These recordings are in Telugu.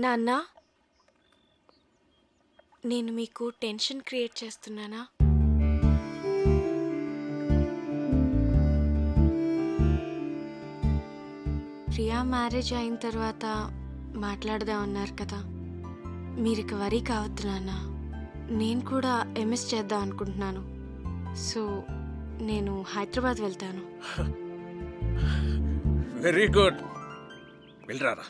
నాన్న, నేను మీకు టెన్షన్ క్రియేట్ చేస్తున్నానా? ప్రియా మ్యారేజ్ అయిన తర్వాత మాట్లాడదాం అన్నారు కదా. మీరు ఇక వరీ కావద్దు నాన్న. నేను కూడా ఎంఎస్ చేద్దాం అనుకుంటున్నాను. సో నేను హైదరాబాద్ వెళ్తాను. Very good, వెళ్ళరారా.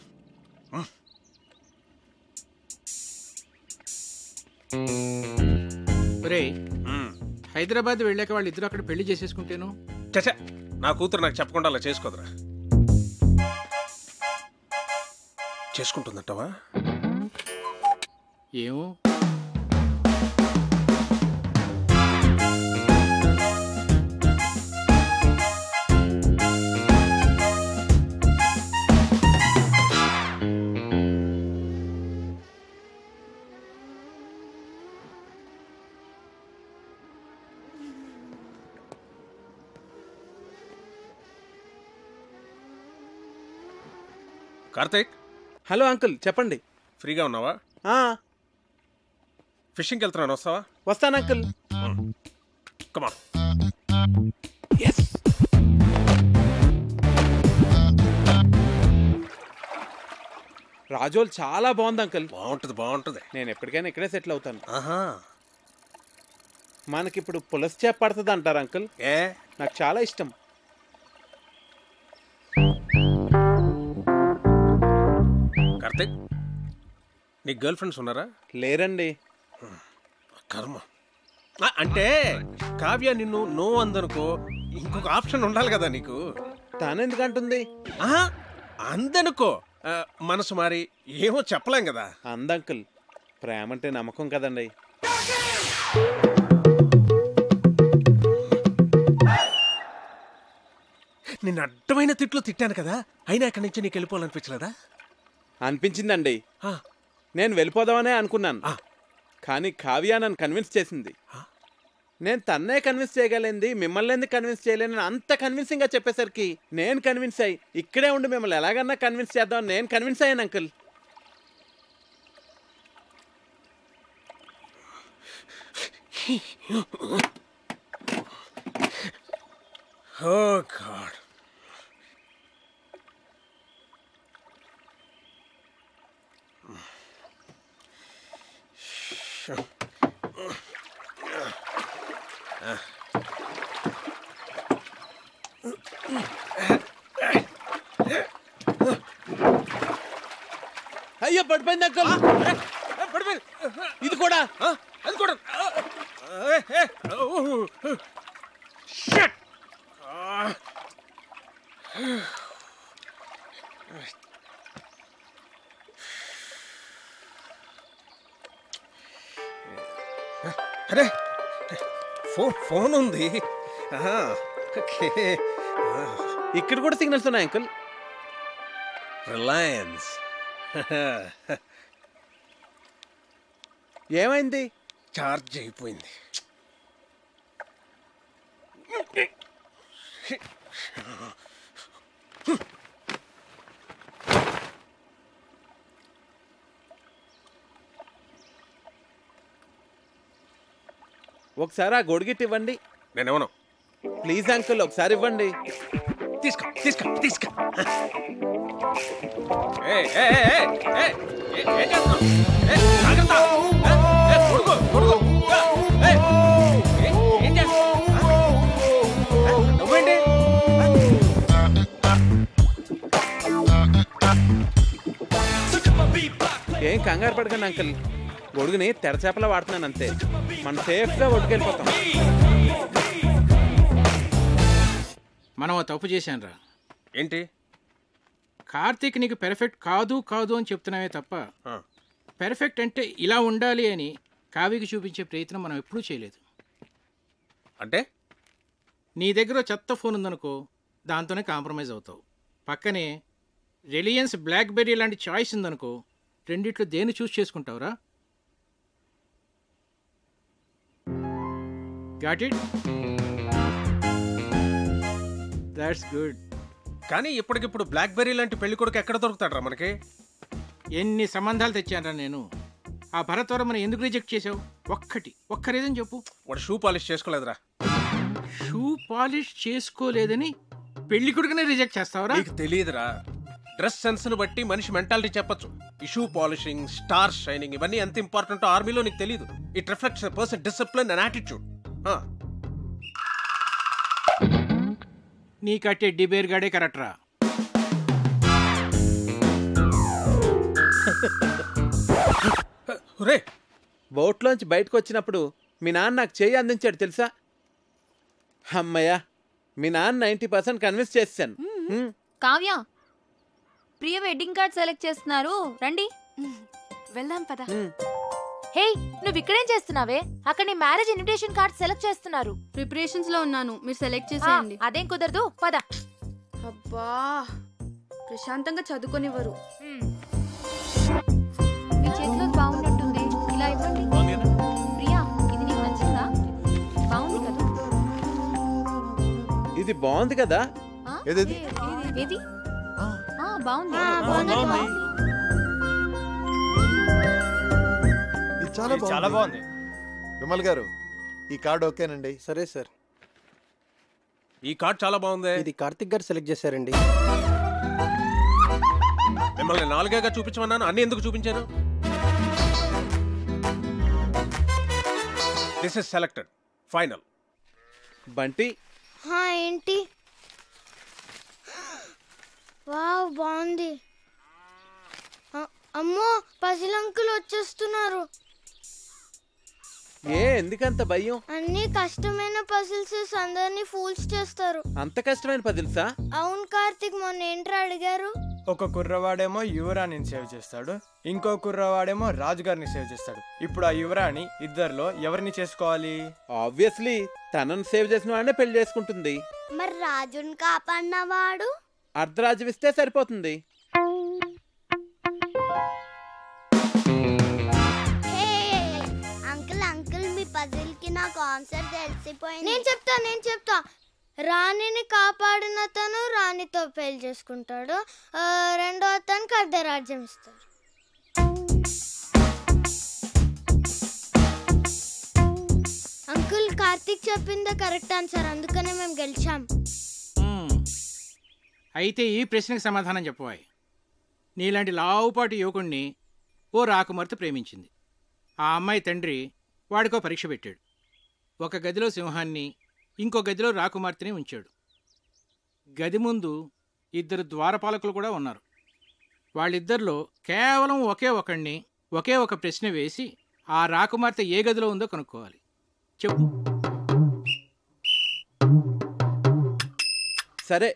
హైదరాబాద్ వెళ్ళాక వాళ్ళు ఇద్దరు అక్కడ పెళ్లి చేసేసుకుంటేను. చచ్చా, నా కూతురు నాకు చెప్పకుండా అలా చేసుకోదురా. చేసుకుంటుందంటావా? ఏమో. కార్తీక్, హలో అంకుల్, చెప్పండి. ఫ్రీగా ఉన్నావా? ఫిషింగ్కి వెళ్తున్నాను, వస్తావా? వస్తాను అంకుల్. కమాన్. రాజోల్ చాలా బాగుంది అంకుల్. బాగుంటుంది బాగుంటుంది. నేను ఎప్పటికైనా ఇక్కడే సెటిల్ అవుతాను. ఆహా, మనకిప్పుడు పులస చేప పడుతుంది అంటారు అంకుల్. నాకు చాలా ఇష్టం. కార్తీక్, నీకు గర్ల్ ఫ్రెండ్స్ ఉన్నారా? లేరండి. కర్మ. అంటే కావ్య నిన్ను నో అందనుకో, ఇంకొక ఆప్షన్ ఉండాలి కదా నీకు. తాను ఎందుకంటుంది? అందనుకో, మనసు మారి ఏమో చెప్పలేం కదా. అందంకుల్, ప్రేమ అంటే నమ్మకం కదండి. నిన్ను అడ్డమైన తిట్లు తిట్టాను కదా, అయినా ఇక్కడి నుంచి నీకు వెళ్ళిపోవాలనిపించలేదా? అనిపించిందండి. నేను వెళ్ళిపోదామనే అనుకున్నాను, కానీ కావ్య నన్ను కన్విన్స్ చేసింది. నేను తన్నే కన్విన్స్ చేయగలిగింది, మిమ్మల్ని ఎందుకు కన్విన్స్ చేయలేని అంత కన్విన్సింగ్ గా చెప్పేసరికి నేను కన్విన్స్ అయ్యి ఇక్కడే ఉండి మిమ్మల్ని ఎలాగన్నా కన్విన్స్ చేద్దాం నేను కన్విన్స్ అయ్యాను అంకుల్. Oh God. అయ్యో పడిపోయింది అంకుల్. ఇది కూడా అది కూడా. అరే, ఫోన్ ఉంది. ఇక్కడ కూడా సిగ్నల్స్ ఉన్నాయి అంకుల్. రిలయన్స్. ఏమైంది? చార్జ్ అయిపోయింది. ఒకసారి ఆ గొడుగిట్ ఇవ్వండి. నేనేమను. ప్లీజ్ అంకుల్, ఒకసారి ఇవ్వండి. తీసుకో తీసుకో తీసుకో. ఏం కంగారు పడకండి అంకుల్, గొడుగుని తెరచేపలా వాడుతున్నాను అంతే. మనం సేఫ్గా ఒడ్డుకెళ్ళిపోతాం. మనం తప్పు చేశానురా. ఏంటి? కార్తీక్ నీకు పెర్ఫెక్ట్ కాదు కాదు అని చెప్తున్నావే తప్ప పెర్ఫెక్ట్ అంటే ఇలా ఉండాలి అని కావ్యకి చూపించే ప్రయత్నం మనం ఎప్పుడూ చేయలేదు. అంటే నీ దగ్గర చెత్త ఫోన్ ఉందనుకో, దాంతోనే కాంప్రమైజ్ అవుతావు. పక్కనే రిలయన్స్ బ్లాక్బెర్రీ లాంటి చాయిస్ ఉందనుకో, రెండిట్లో దేన్ని చూస్ చేసుకుంటావురా? Got it? That's good. కానీ ఇప్పటికిప్పుడు బ్లాక్బెర్రీ లాంటి పెళ్లి కొడుకు ఎక్కడ దొరుకుతాడ్రా మనకి? ఎన్ని సంబంధాలు తెచ్చానరా నేను. ఆ భరత్వరమని ఎందుకు రిజెక్ట్ చేసావు? ఒక్క రీజన్ చెప్పు. వాడు షూ పాలిష్ చేసుకోలేదురా. షూ పాలిష్ చేసుకోలేదని పెళ్లి కొడుకునే రిజెక్ట్ చేస్తావరా? నీకు తెలియదురా, డ్రెస్ సెన్స్ ను బట్టి మనిషి మెంటాలిటీ చెప్పొచ్చు. ఈ షూ పాలిషింగ్, స్టార్ షైనింగ్ ఇవన్నీ ఎంత ఇంపార్టెంట్ ఆర్మీలో నీకు తెలియదు. It reflects a person discipline and attitude. నీ కట్టే డిబేర్ గాడే కరెక్ట్రా. రే, బోట్లోంచి బయటకు వచ్చినప్పుడు మీ నాన్న నాకు చేయి అందించాడు తెలుసా? అమ్మయ్యా, మీ నాన్న 90% కన్విన్స్ చేశాను. కావ్య, ప్రియ వెడ్డింగ్ కార్డ్ సెలెక్ట్ చేస్తున్నారు, రండి వెళ్దాం పద. హే, నువ్వు ఇక్కడేం చేస్తున్నావే? అక్కడ నీ మ్యారేజ్ ఇన్విటేషన్ కార్డ్ సెలెక్ట్ చేస్తున్నారు. ప్రిపరేషన్స్ లో ఉన్నాను, మీరు సెలెక్ట్ చేసేయండి. అదేం కుదరదు, పద. అబ్బా, ప్రశాంతంగా చదువుకొనివ్వరు. మీ చేతిలో బాగున్నట్టుంది, ఇలా ఇవ్వండి. ప్రియా, ఇది నీకు నచ్చిందా? బాగుంది కదా? ఇది బాగుంది కదా? ఏది? బాగుంది. ఇది చాలా బాగుంది. విమల్ గారు, ఈ కార్డ్ ఓకేనండి? సరే సార్. ఈ కార్డ్ చాలా బాగుంది. ఇది కార్తిక్ గారు సెలెక్ట్ చేశారండి. మిమ్మల్ని 4గా చూపించమన్నాను, అన్ని ఎందుకు చూపించాను? This is selected, final. Bunty, ఏంటి? వావ్, బాగుంది. అమ్మో, పజిల్ అంకుల్ వచ్చేస్తున్నారు. ఎందుకంత భయం? అన్ని కష్టమైన పజిల్స్ అందరినీ ఫూల్స్ చేస్తారు. అంత కష్టమైన పజిల్సా? అవును కార్తిక్, మొన్న ఏంట్రా అడిగారు? ఒక కుర్రవాడేమో యువరాణిని సేవ్ చేస్తాడు, ఇంకో కుర్రవాడేమో రాజుగారిని సేవ్ చేస్తాడు. ఇప్పుడు ఆ యువరాణి ఇద్దరిలో ఎవరిని చేసుకోవాలి? ఆబ్వియస్లీ తనను సేవ్ చేసిన వాడినే పెళ్లి చేసుకుంటుంది. మరి రాజుని కాపాడినవాడు? అర్ధరాజ్యం ఇస్తే సరిపోతుంది. అంకుల్, మీ పజిల్ కి నా కాన్సెప్ట్ తెలిసిపోయింది. నేను చెప్తా. రాణిని కాపాడిన తను రాణితో పెళ్లి చేసుకుంటాడు, రెండో అతనికి అర్ధరాజ్యం ఇస్తాడు. అంకుల్, కార్తిక్ చెప్పిందే కరెక్ట్ ఆన్సర్, అందుకనే మేము గెలిచాం. అయితే ఈ ప్రశ్నకు సమాధానం చెప్పవాయి. నీలాంటి లావుపాటి యువకుణ్ణి ఓ రాకుమార్తె ప్రేమించింది. ఆ అమ్మాయి తండ్రి వాడికో పరీక్ష పెట్టాడు. ఒక గదిలో సింహాన్ని, ఇంకో గదిలో రాకుమార్తెని ఉంచాడు. గది ముందు 2 ద్వారపాలకులు కూడా ఉన్నారు. వాళ్ళిద్దరిలో కేవలం ఒకే ఒక ప్రశ్న వేసి ఆ రాకుమార్తె ఏ గదిలో ఉందో కనుక్కోవాలి. చెప్పు. సరే,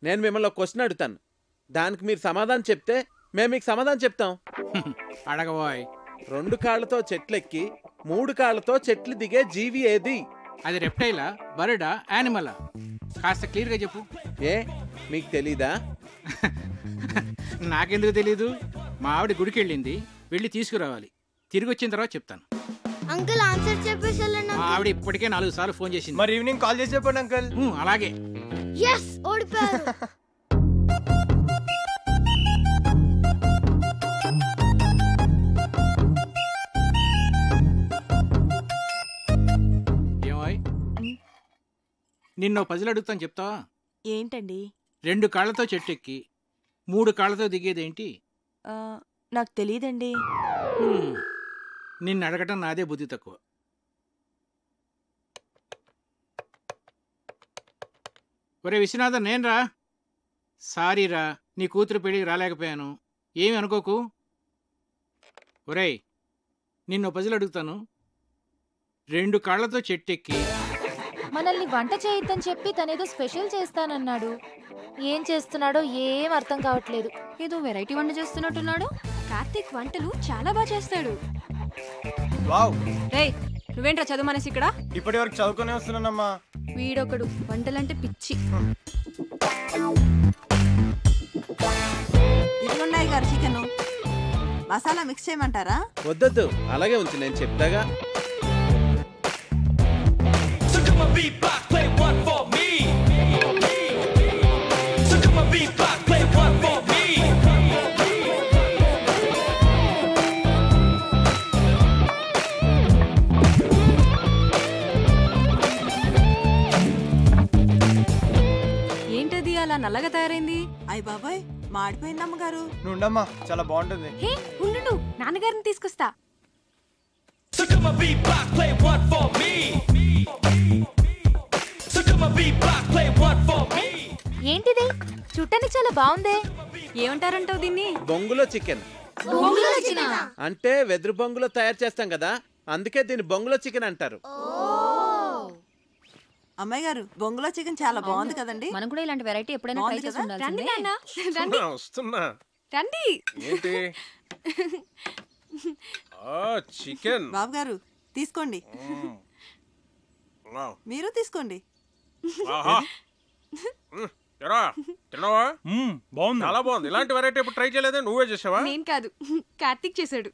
నేను మిమ్మల్ని ఒక క్వశ్చన్ అడుగుతాను, దానికి మీరు సమాధానం చెప్తే మేము మీకు సమాధానం చెప్తాం. అడగబోయ్. 2 కాళ్ళతో చెట్లెక్కి 3 కాళ్ళతో చెట్లు దిగే జీవి ఏది? అది రెప్టైలా, బర్డా, యానిమలా? కాస్త క్లియర్గా చెప్పు. మీకు తెలీదా? నాకెందుకు తెలీదు? మా ఆవిడ గుడికి వెళ్ళింది, వెళ్ళి తీసుకురావాలి. తిరిగి వచ్చిన తర్వాత చెప్తాను. అంకుల్, ఆన్సర్ చెప్పేసి మా ఆవిడ ఇప్పటికే 4 సార్లు ఫోన్ చేసింది. మరి ఈవినింగ్ కాల్ చేసి చెప్పండి అంకుల్. అలాగే. ఓడిపోయారు. నిన్నో పజిల్ అడుగుతాను, చెప్తావా? ఏంటండి? 2 కాళ్ళతో చెట్టెక్కి 3 కాళ్ళతో దిగేదేంటి? నాకు తెలియదండి. నిన్ను అడగటం నాదే బుద్ధి తక్కువ. ఒరే విశ్వనాథన్, నేనురా. సారీరా, నీ కూతురు పెళ్ళికి రాలేకపోయాను, ఏమి అనుకోకు. ఒరేయ్, నిన్నో పజిల్ అడుగుతాను. 2 కాళ్ళతో చెట్టెక్కి మనల్ని వంట చేయొద్దని చెప్పి తనేదో స్పెషల్ చేస్తానన్నాడు. ఏం చేస్తున్నాడో ఏం అర్థం కావట్లేదు. ఏదో వెరైటీ వంట చేస్తున్నట్టున్నాడు. కార్తిక్ వంటలు చాలా బాగా చేస్తాడు. వావ్. రేయ్, నువ్వేంట్రా చదువు మనసి ఇక్కడ? ఇప్పటి వరకు చదువుకునే వస్తున్నానమ్మా. వీడొకడు వంటలంటే పిచ్చి. ఇదిగున్నాయి గారు చికెన్ మసాలా మిక్స్ చేయమంటారా? వద్దొద్దు, అలాగే ఉంచు, నేను చెప్తాగా. beatbox, play one for me. So come on beatbox, play one for me. ఏంటది అలా నల్లగా తయారైంది? అయ్య బాబాయ్ మాడిపోయింది అమ్మగారు. నుండమ్మా చాలా బాగుంటుంది. హే ఉండు, నాన్నగారిని తీసుకొస్తా. So come on beatbox, play one for me. So come on beatbox, play one for me. ఏంటిది చూడటానికి చాలా బాగుందే. ఏమంటారంటావు దీన్ని? బొంగులో చికెన్. అంటే వెదురు బొంగులో తయారు చేస్తాం కదా, అందుకే దీన్ని బొంగులో చికెన్ అంటారు. అమ్మాయి గారు బొంగులో చికెన్ చాలా బాగుంది కదండి. మనం కూడా ఇలాంటి వెరైటీ ఎప్పుడైనా ట్రై చేసి ఉండాల్సిందే. వస్తున్నా. రండి. ఏంటి? చికెన్. బాబు గారు తీసుకోండి. మీరు తీసుకోండి. తిన్నావా? బాగుంది, చాలా బాగుంది. ఇలాంటి వెరైటీ ఎప్పుడు ట్రై చేయలేదే, నువ్వే చేసావా? నేను కాదు, కార్తీక్ చేశాడు.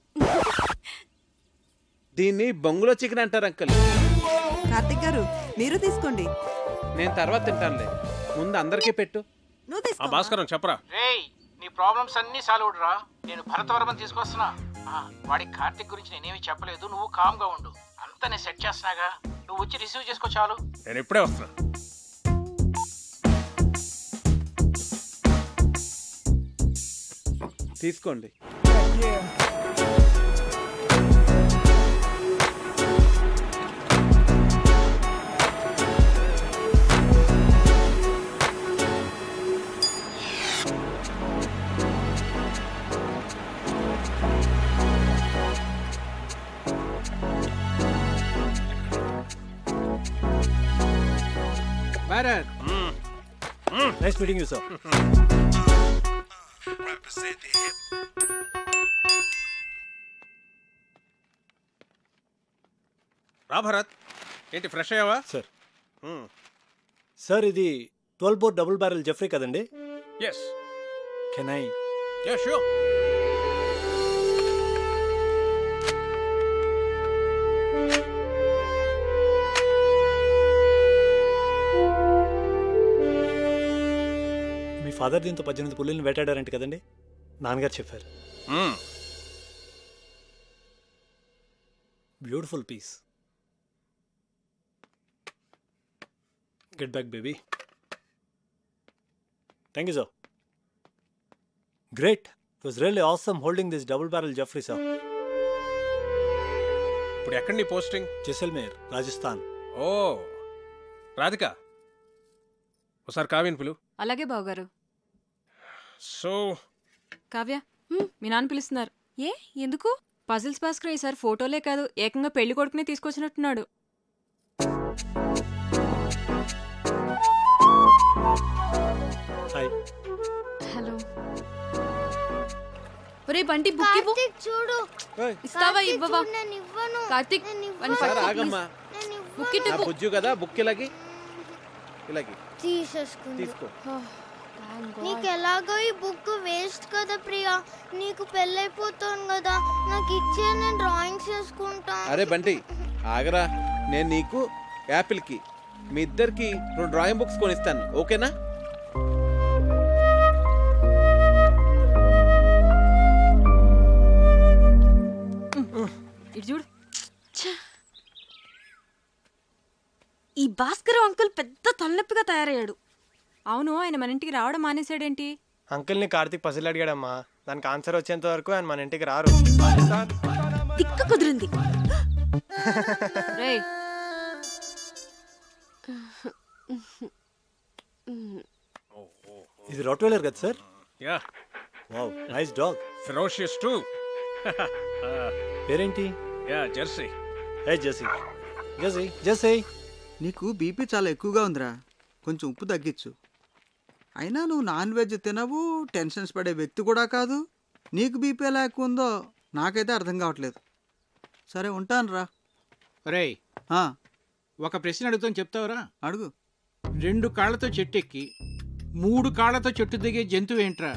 దీన్ని బొంగులో చికెన్ అంటారు అంకల్. కార్తిక్ గారు మీరు తీసుకోండి. నేను తర్వాత తింటానులే, ముందు అందరికీ పెట్టు. నువ్వు తీసుకో. భాస్కరం చెప్పరా. రేయ్ నీ ప్రాబ్లమ్స్ అన్నీ సాల్వ్ రా. నేను భరతవర్మని తీసుకొస్తున్నా. వాడి కార్తిక్ గురించి నేనేమి చెప్పలేదు, నువ్వు కామ్ గా ఉండు. అంతా నేను సెట్ చేస్తున్నాగా, నువ్వు వచ్చి రిసీవ్ చేసుకో చాలు. నేను ఇప్పుడే వస్తున్నా. తీసుకోండి. Bharat. Nice meeting you sir. రా భరత్, ఏంటి ఫ్రెష్ అయ్యావా? సార్ సార్ ఇది 12 బోర్ డబుల్ బ్యారెల్ జెఫ్రీ కదండి? Yes. Can I? Ya sure. మీ ఫాదర్ దీంతో 18 పుల్లిని వేటాడారంట కదండి, నాన్నగారు చెప్పారు. Beautiful piece. Get back, baby. Thank you, sir. Great. It was really awesome holding this double barrel Jeffrey, sir. ఇప్పుడు ఎక్కడ నీ పోస్టింగ్? జైసల్మేర్, రాజస్థాన్. ఓ రాధిక, ఒకసారి కావ్యని పిలు. అలాగే బావగారు. సో కావ్య, మీ నాన్న పిలుస్తున్నారు. ఏ ఎందుకు? పజిల్స్ భాస్కర్ ఈసారి ఫోటోలే కాదు, ఏకంగా పెళ్లి కొడుకునే తీసుకొచ్చినట్టున్నాడు. హాయ్. హలో. ఒరే బంటి బుక్ ఇవ్వు. చూడు. ఇస్తావా ఇవ్వవా? నేను ఇవ్వను. కార్తీక్ బుక్ ఇటు. బుజ్జు కదా, బుక్ ఇలాగి ఇలాగి తీసుకో. నీకు ఎలాగో ఈ బుక్ వేస్ట్ కదా ప్రియా, నీకు పెళ్ళైపోతాను కదా, నాకు ఇచ్చే నేను డ్రాయింగ్స్ చేసుకుంటా. అరే బంటి ఆగరా, నేను నీకు యాపిల్ కి మీ ఇద్దరికి 2 డ్రాయింగ్ బుక్స్ కొనిస్తాను, ఓకేనా? ఇటు చూడు. ఈ భాస్కర్ అంకుల్ పెద్ద తలనొప్పిగా తయారయ్యాడు. అవును, ఆయన మన ఇంటికి రావడం మానేశాడేంటి? అంకుల్ని కార్తీక్ పసిల్ అడిగాడమ్మా, దానికి ఆన్సర్ వచ్చేంత వరకు ఆయన మన ఇంటికి రారు. తిక్క కుదిరింది. రేయ్ ఇది రాట్వైలర్ కదా sir? Yeah. Wow, nice dog. Ferocious too. పేరేంటి? Yeah Jersey. Hey Jersey. Jersey, Jersey. నీకు బీపీ చాలా ఎక్కువగా ఉందిరా, కొంచెం ఉప్పు తగ్గించు. అయినా నువ్వు నాన్ వెజ్ తినవు, టెన్షన్స్ పడే వ్యక్తి కూడా కాదు. నీకు బీపీ ఎలా ఎక్కువ ఉందో నాకైతే అర్థం కావట్లేదు. సరే ఉంటాను రా. రేయ్ ఒక ప్రశ్న అడుగుతాను, చెప్తావురా? అడుగు. 2 కాళ్ళతో చెట్టు ఎక్కి 3 కాళ్ళతో చెట్టు దిగే జంతువు ఏంట్రా?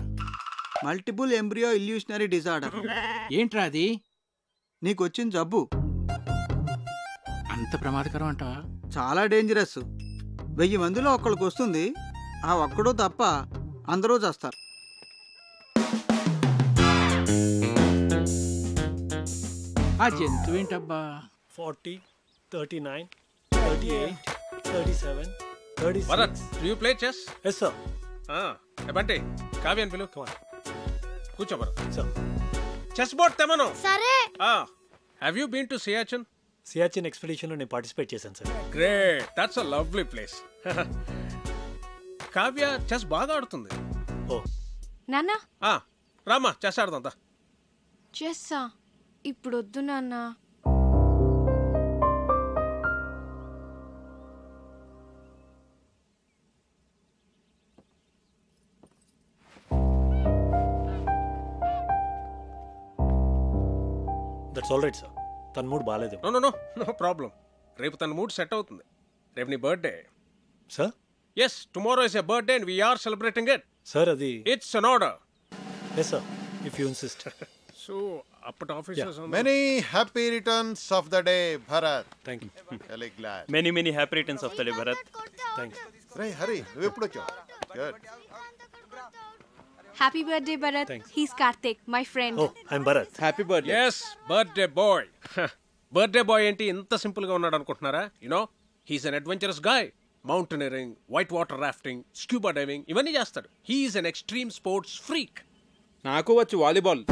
Multiple embryo illusionary disorder. ఏంట్రా అది? నీకు వచ్చిన జబ్బు. అంత ప్రమాదకరం అంటావా? చాలా డేంజరస్. 1000 మందిలో ఒక్కడికి వస్తుంది. ఆ ఒక్కడు తప్ప అందరూ చేస్తారు. ఆ జంతువు ఏంటబ్బా? 40, 39, 38, 37, 36. Bharat, do you play chess? Yes, sir. Bunty, కావ్యాన్ని పిలు. కూర్చో భరత్. Sir. చెస్ బోర్డ్ తెమను. సరే. Have you been to Siachen? Siachen expedition లో నేను పార్టిసిపేట్ చేశాను sir. Great, that's a lovely place. Kavya chess బాగా ఆడుతుంది. ఓ నాన్న, రామా చెస్ ఆడదాం. చెస్సా? ఇప్పుడు వద్దు నాన్న. That's all right sir. తన మూడ్ బాగాలేదు. No problem. రేపు తన మూడ్ సెట్ అవుతుంది. రేపు నీ birthday. Sir? Yes, tomorrow is a birthday and we are celebrating it. Sir అది It's an order. Yes sir, if you insist. So, appet officers on Many happy returns of the day, Bharat. Thank you. Really glad. Many happy returns of the day, Bharat. Thanks. Ray, hurry. నువ్వు ఎప్పుడు వచ్చావు? Good. Happy birthday Bharat. He's Karthik, my friend. Oh, I'm Bharat. Happy birthday. Yes, birthday boy. Birthday boy ఏంటి ఇంత సింపుల్ గా ఉన్నాడు అనుకుంటున్నారా? He's an adventurous guy. Mountaineering, white water rafting, scuba diving, ఇవన్నీ చేస్తాడు. He's an extreme sports freak. నాకు వచ్చు వాలీబాల్.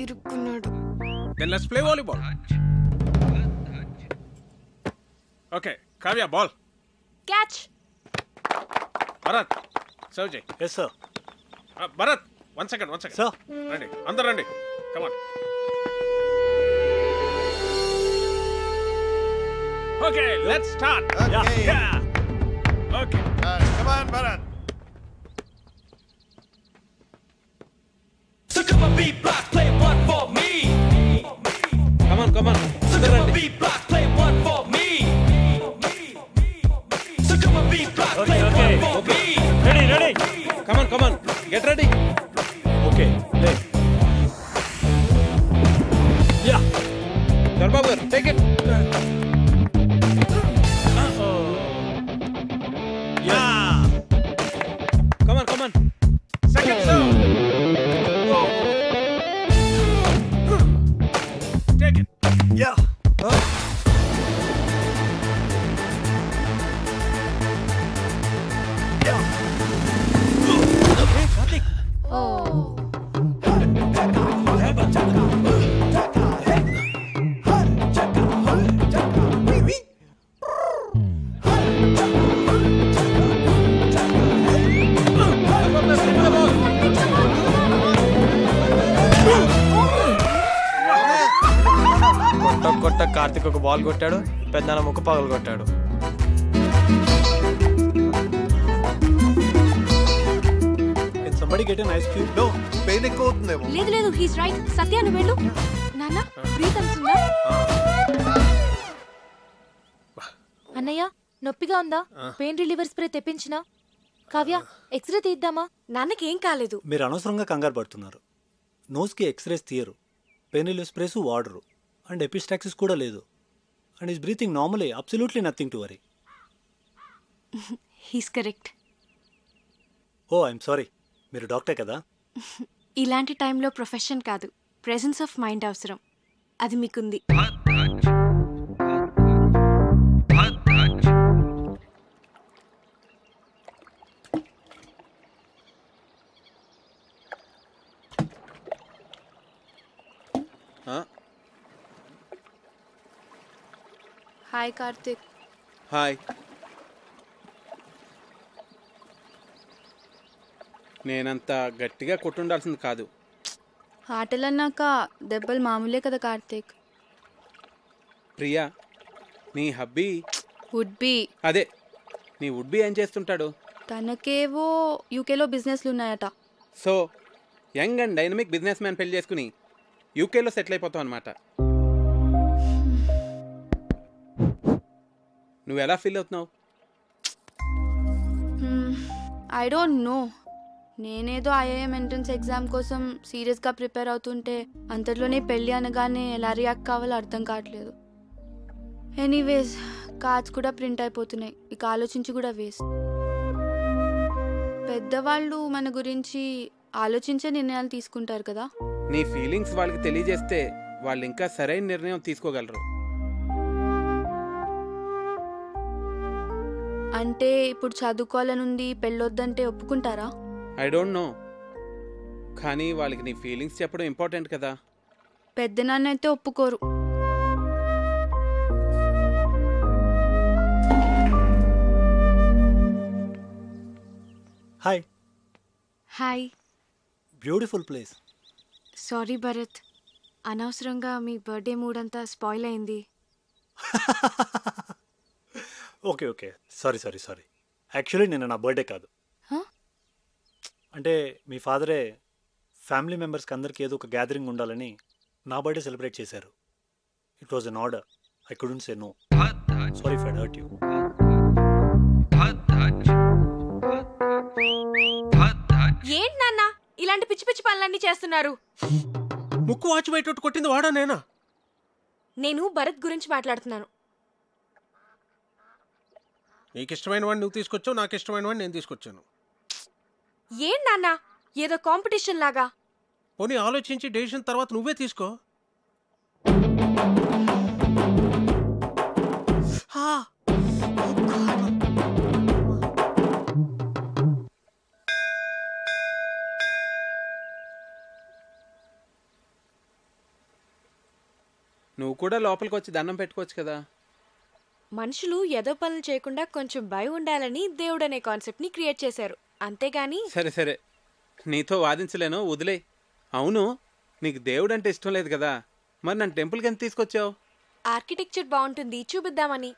ఇరుక్కున్నాడు. Then let's play volleyball. Okay, Kavya, ball. Catch. Bharat, serve చేయి. Yes sir. Bharat, one second. Sir. రండి, అందరు రండి. Come on. Okay, let's start. Okay. Yeah. Okay. Come on, Bharat. So come on, B-block, play one for me. Come on. So come on, B-block, play one for me. So come on, B-block, play one for me. Ready. Come on. Get ready. Okay. Play. Yeah. Sarbabu, take it. Yeah. Come on. Second serve. Take it. Yeah. కొట్ట కార్తిక్ ఒక బాల్ కొట్టాడు, పెద్దన్న ముక్క పగలు కొట్టాడు. Can somebody get an ice cube? No, pain ఎక్కువ అవుతుందేమో. లేదు, హీస్ రైట్. సత్య, నువ్వు వెళ్ళు. నాన్న, బ్రీత్ అవుతుందా? అన్నయ్య, నొప్పిగా ఉందా? పెయిన్ రిలీవర్ స్ప్రే తెప్పించినా? కావ్య, ఎక్స్రే తీద్దామా? నాన్నకి ఏం కాలేదు. మీరు అనవసరంగా కంగారు పడుతున్నారు. నోస్కి ఎక్స్రేస్ తీయరు, పెయిన్ రిలీఫ్ స్ప్రేస్ వాడరు, అండ్ ఎపిస్టాక్సిస్ కూడా లేదు. And is breathing normally, absolutely nothing to worry. He's correct. Oh I'm sorry, మీరు డాక్టర్ కదా? ఇలాంటి టైంలో ప్రొఫెషన్ కాదు, ప్రెజెన్స్ ఆఫ్ మైండ్ అవసరం. అది మీకుంది. హాయ్ కార్తిక్. హాయ్. నేనంత గట్టిగా కొట్టుండాల్సింది కాదు. ఆటలన్నాక దెబ్బలు మామూలే కదా కార్తిక్. ప్రియా, నీ హబ్బీ వుడ్ బి. అదే, నీ వుడ్ బి ఏం చేస్తుంటాడు? తనకేవో యూకేలో బిజినెస్లు ఉన్నాయట. So young and dynamic business man పెళ్లి చేసుకుని యూకేలో సెటిల్ అయిపోతావు అనమాట. నువ్వు ఎలా ఫీల్ అవుతున్నావు? I don't know. నేనేదో ఐఐఎం ఎంట్రన్స్ ఎగ్జామ్ కోసం సీరియస్గా ప్రిపేర్ అవుతుంటే అంతట్లోనే పెళ్ళి అనగానే ఎలా రియాక్ట్ కావాలో అర్థం కావట్లేదు. ఎనీవేస్ కార్డ్స్ కూడా ప్రింట్ అయిపోతున్నాయి, ఇక ఆలోచించి కూడా వేస్ట్. పెద్దవాళ్ళు మన గురించి ఆలోచించే నిర్ణయాలు తీసుకుంటారు కదా. నీ ఫీలింగ్స్ వాళ్ళకి తెలియజేస్తే వాళ్ళు ఇంకా సరైన నిర్ణయం తీసుకోగలరు. అంటే ఇప్పుడు చదువుకోవాలనుంది, పెళ్ళొద్దంటే ఒప్పుకుంటారా? ఐ డోంట్ నో, కానీ వాళ్ళకి నీ ఫీలింగ్స్ చెప్పడం ఇంపార్టెంట్ కదా. పెద్దనాన్న అయితే ఒప్పుకోరు. Hi. Hi. Beautiful place. Sorry Bharat, అనవసరంగా మీ బర్త్డే మూడ్ అంతా స్పాయిల్ అయింది. Okay okay, sorry sorry sorry. Actually నిన్న నా బర్త్డే కాదు. అంటే మీ ఫాదరే ఫ్యామిలీ మెంబర్స్కి అందరికీ ఏదో ఒక గ్యాదరింగ్ ఉండాలని నా బర్త్డే సెలబ్రేట్ చేశారు. It was an order. I couldn't say no. Sorry if I hurt you. ఏంటి నాన్న ఇలాంటి పిచ్చి పిచ్చి పనులన్నీ చేస్తున్నారు? ముక్కు వాచి బయట కొట్టింది వాడా నేనా? నేను భరత్ గురించి మాట్లాడుతున్నాను. నీకు ఇష్టమైన వాడిని నువ్వు తీసుకొచ్చావు, నాకు ఇష్టమైన వాడిని నేను తీసుకొచ్చాను. ఏం నాన్న ఏదో కాంపిటీషన్ లాగా? పోనీ ఆలోచించి డెసిషన్ తర్వాత నువ్వే తీసుకో. నువ్వు కూడా లోపలికి వచ్చి దండం పెట్టుకోవచ్చు కదా. మనుషులు ఏదో పనులు చేయకుండా కొంచెం భయం ఉండాలని దేవుడు అనే కాన్సెప్ట్ ని క్రియేట్ చేశారు, అంతేగాని. సరే సరే, నీతో వాదించలేను, వదిలే. అవును, నీకు దేవుడు అంటే ఇష్టం లేదు కదా, మరి నన్ను టెంపుల్కి ఎంత తీసుకొచ్చావు? ఆర్కిటెక్చర్ బాగుంటుంది చూపిద్దామని.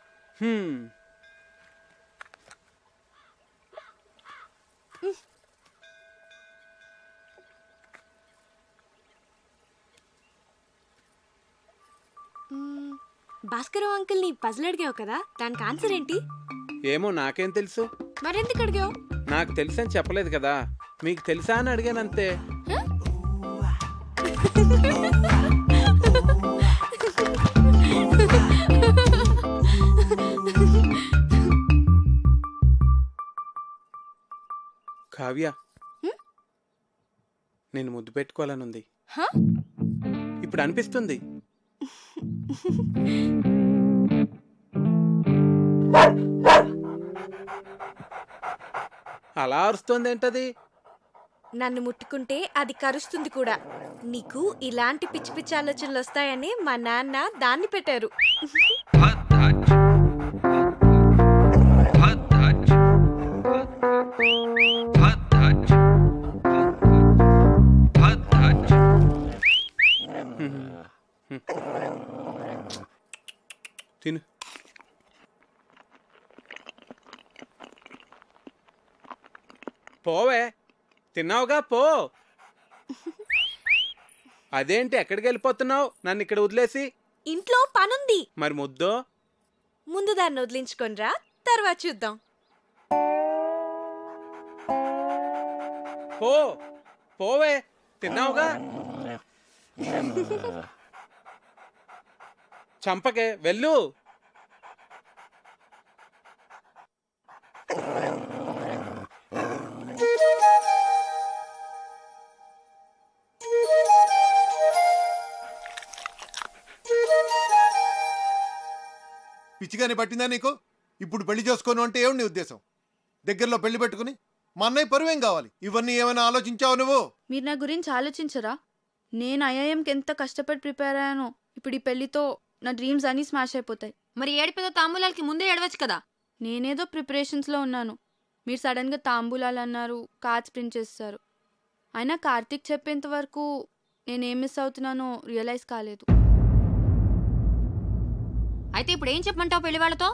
భాస్కర్ అంకుల్ ని పజిల్ అడిగావు కదా, దానికి ఆన్సర్ ఏంటి? ఏమో నాకేం తెలుసు. మరెందుకు అడిగావు? నాకు తెలుసని చెప్పలేదు కదా, మీకు తెలుసా అని అడిగానంతే. కావ్య, నేను ముద్దు పెట్టుకోవాలనుంది. ఇప్పుడు అనిపిస్తుంది. అలా అరుస్తుంది ఏంటది? నన్ను ముట్టుకుంటే అది కరుస్తుంది కూడా. నీకు ఇలాంటి పిచ్చి పిచ్చి ఆలోచనలు వస్తాయని మా నాన్న దాన్ని పెట్టారు. తిను. పోవే, తిన్నావుగా పో. అదేంటి ఎక్కడికి వెళ్ళిపోతున్నావు నన్ను ఇక్కడ వదిలేసి? ఇంట్లో పనుంది. మరి ముద్దో? ముందు దాన్ని వదిలించుకొనిరా, తర్వాత చూద్దాం. పో పోవే, తిన్నావుగా. చంపకే, వెళ్ళు. పిచ్చిగానే పట్టిందా నీకు? ఇప్పుడు పెళ్లి చేసుకోను అంటే ఏమి నీ ఉద్దేశం? దగ్గరలో పెళ్లి పెట్టుకుని మా అన్నయ్య పరువేం కావాలి? ఇవన్నీ ఏమైనా ఆలోచించావు నువ్వు? మీరు నా గురించి ఆలోచించరా? నేను ఐఐఎంకి ఎంత కష్టపడి ప్రిపేర్ అయ్యానో. ఇప్పుడు ఈ పెళ్లితో నా డ్రీమ్స్ అన్నీ స్మాష్ అయిపోతాయి. మరి ఏడిపోతే తాంబూలాలకి ముందే ఏడవచ్చు కదా. నేనేదో ప్రిపరేషన్స్లో ఉన్నాను, మీరు సడన్గా తాంబూలాలు అన్నారు, కార్డ్స్ ప్రింట్ చేస్తారు. అయినా కార్తీక్ చెప్పేంత వరకు నేనేం మిస్ అవుతున్నానో రియలైజ్ కాలేదు. అయితే ఇప్పుడు ఏం చెప్పమంటావు పెళ్లి వాళ్ళతో?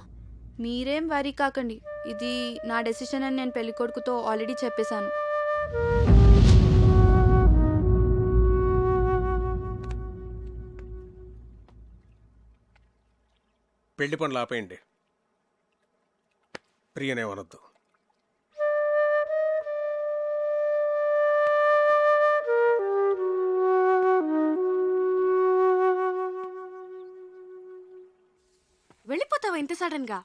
మీరేం వరీ కాకండి, ఇది నా డెసిషన్ అని నేను పెళ్లి కొడుకుతో ఆల్రెడీ చెప్పేశాను. పెళ్లి పనులు ఆపేయండి, ప్రియనేమనొద్దు. ఇంత సడన్ గా?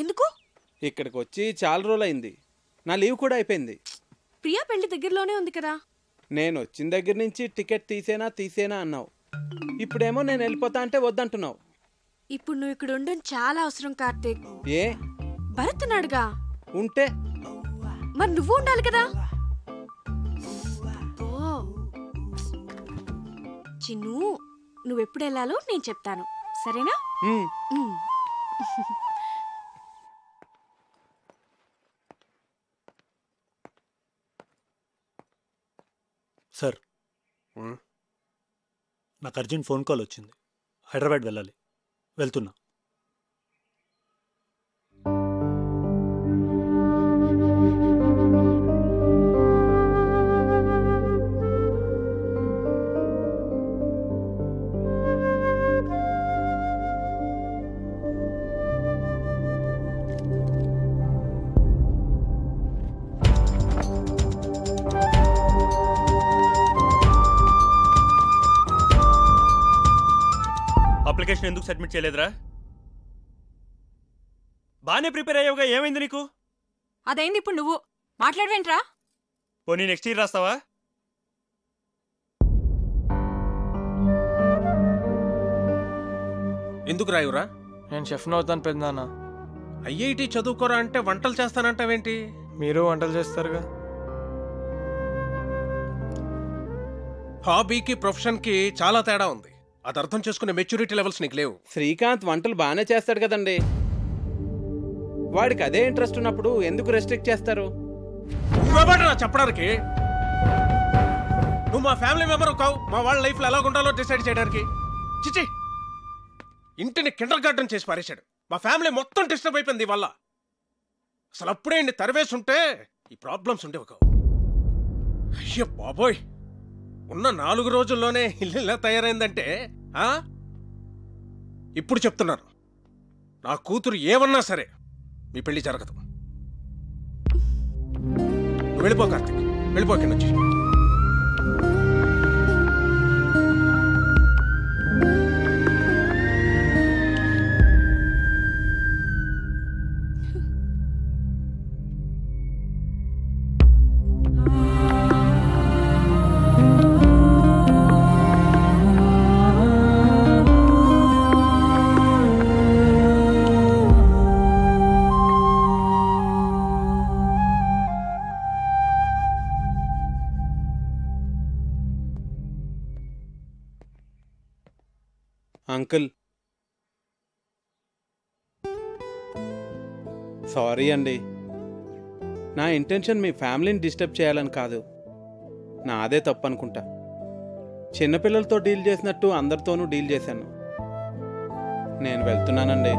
ఎందుకు? ఇక్కడికి వచ్చి చాలా రోజులైంది. నా లీవ్ కూడా అయిపోయింది. ప్రియా పెళ్లి దగ్గరలోనే ఉంది కదా. నేను వచ్చిన దగ్గర నుంచి టికెట్ తీసేనా అన్నావు. ఇప్పుడేమో నేను వెళ్ళిపోతా అంటే వద్దంటున్నావు. ఇప్పుడు నువ్వు ఇక్కడ ఉండడం చాలా అవసరం కార్తీక్. భరత్ ఉన్నాడుగా. ఉంటే మరి నువ్వు ఉండాలి కదా. చిన్ను, నువ్వెప్పుడు వెళ్ళాలో నేను చెప్తాను, సరేనా? సార్, నాకు అర్జెంట్ ఫోన్ కాల్ వచ్చింది. హైదరాబాద్ వెళ్ళాలి, వెళ్తున్నా. అప్లికేషన్ ఎందుకు సబ్మిట్ చేయలేదురా? బాగానే ప్రిపేర్ అయ్యావుగా, ఏమైంది నీకు? అదైంది, ఇప్పుడు నువ్వు మాట్లాడవేంట్రా? పోనీ నెక్స్ట్ ఇయర్ రాస్తావా? ఎందుకు రాయురా? నేను షెఫ్ని అవుతాను పెద్దనాన్న. ఐఐటి చదువుకోరా అంటే వంటలు చేస్తానంటావేంటి? మీరు వంటలు చేస్తారుగా. హాబీకి ప్రొఫెషన్కి చాలా తేడా ఉంది. అది అర్థం చేసుకునే మెచ్యూరిటీ లెవెల్స్ నీకు లేవు. శ్రీకాంత్ వంటలు బాగానే చేస్తాడు కదండి. వాడికి అదే ఇంట్రెస్ట్ ఉన్నప్పుడు ఎందుకు రెస్ట్రిక్ట్ చేస్తారు? నువ్వెవడరా చెప్పడానికి? నువ్వు మా ఫ్యామిలీ మెంబర్ కావు, మా వాళ్ళ లైఫ్లో ఎలా ఉండాలో డిసైడ్ చేయడానికి. చిచి, ఇంటిని కిండర్ గార్డెన్ చేసి పారేశాడు. మా ఫ్యామిలీ మొత్తం డిస్టర్బ్ అయిపోయింది వల్ల. అసలు అప్పుడే ఇన్ని తరివేసి ఉంటే ఈ ప్రాబ్లమ్స్ ఉండేవి కావు. అయ్యో బాబోయ్, ఉన్న 4 రోజుల్లోనే ఇల్లు ఇలా తయారైందంటే ఇప్పుడు చెప్తున్నాను, నా కూతురు ఏమన్నా సరే మీ పెళ్లి జరగదు. వెళ్ళిపో కార్తీక్, వెళ్ళిపో ఇక్కడి నుంచి. అంకుల్, సారీ అండి. నా ఇంటెన్షన్ మీ ఫ్యామిలీని డిస్టర్బ్ చేయాలని కాదు. నాదే తప్పు అనుకుంటా. చిన్నపిల్లలతో డీల్ చేసినట్టు అందరితోనూ డీల్ చేశాను. నేను వెళ్తున్నానండి.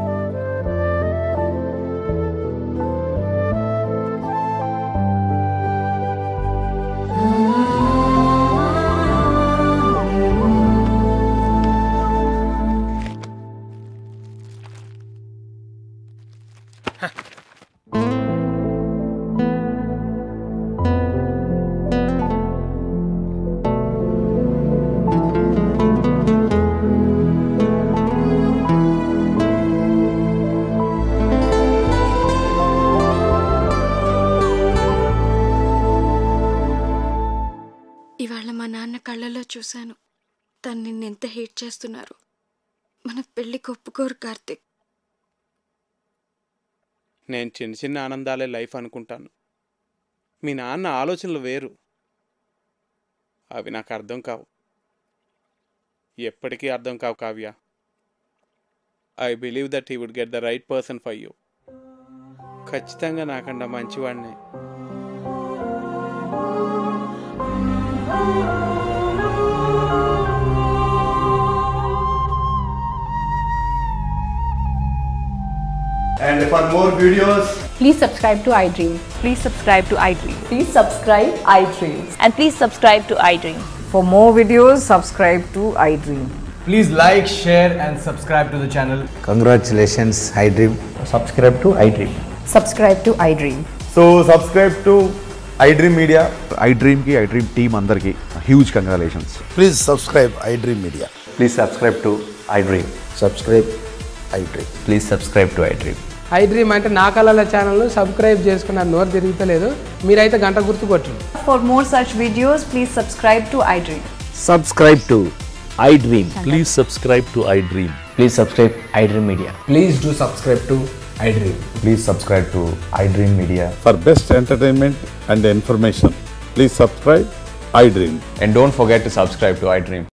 ఇవాళ మా నాన్న కళ్ళలో చూశాను, తను నిన్నెంత హేట్ చేస్తున్నారు. మన పెళ్లికి ఒప్పుకోరు కార్తిక్. నేను చిన్న చిన్న ఆనందాలే లైఫ్ అనుకుంటాను. మీ నాన్న ఆలోచనలు వేరు. అవి నాకు అర్థం కావు, ఎప్పటికీ అర్థం కావు Kavya. I believe that he would get the right person for you. ఖచ్చితంగా నాకన్నా మంచివాడినే. And for more videos, please subscribe to iDream. Please subscribe to iDream. Please subscribe iDream. And please subscribe to iDream. For more videos, subscribe to iDream. Please like, share and subscribe to the channel. Congratulations, iDream. Subscribe to iDream. Subscribe to iDream. So subscribe to iDream Media. iDream ki iDream team andarki huge congratulations. Please subscribe iDream Media. Please subscribe to iDream. Subscribe iDream. Please subscribe to iDream. I dream అంటే నా కళల ఛానల్ను సబ్స్క్రైబ్ చేసుకున్న నోరు తిరుగుతలేదు మీరైతే గంట గుర్తు కొట్టండి. For more such videos, please subscribe to iDream. Subscribe to iDream. Please subscribe to iDream. Please subscribe iDream Media. Please do subscribe to iDream. Please subscribe to iDream Media. For best entertainment and information, please subscribe iDream. And don't forget to subscribe to iDream.